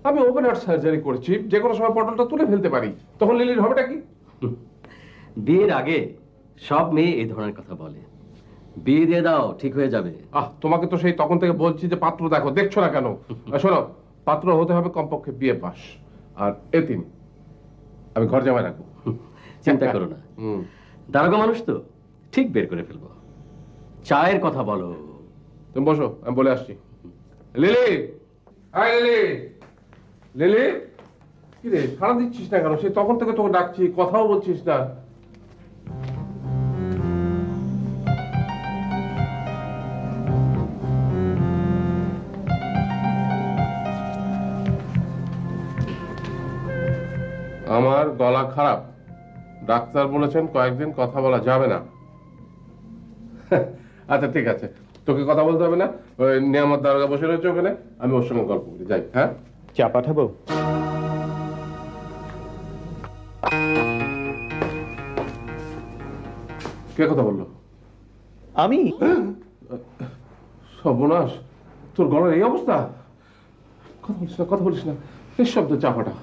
আমি open heart surgery করেছি, যে কোনো সময় পটলটা তুলে ফেলতে পারি। তখন লিলির হবেটা কি? বিয়ের আগে সব মেয়ে এই ধরনের কথা বলে। বিয়ে দিয়ে দাও, ঠিক হয়ে যাবে। তোমাকে তো সেই তখন থেকে বলছি যে পাত্র দেখো, দেখছো না কেন? শোনো, পাত্র হতে হবে কমপক্ষে বিএ পাস আর এতিম। আমি ঘর জামাই রাখবো। চিন্তা করো না, দারোগা মানুষ তো, ঠিক বের করে ফেলবো। চায়ের কথা বলো। তুমি বসো, আমি বলে আসছি। Lily, high lily. লিলি, কি রে সাড়া দিচ্ছিস না কেন? সে তখন থেকে তোকে ডাকছি, কথাও বলছিস না। আমার গলা খারাপ, ডাক্তার বলেছেন কয়েকদিন কথা বলা যাবে না। আচ্ছা ঠিক আছে, তোকে কথা বলতে হবে না। ওই নিয়ামত দারোগা বসে রয়েছে ওখানে, আমি ওর সঙ্গে গল্প করি, যাই। হ্যাঁ, চা পাঠাবো? কে কথা বললো? আমি? সর্বনাশ, তোর গলার এই অবস্থা! কথা বলিস না, কথা বলিস না, নিঃশব্দ চা পাঠা।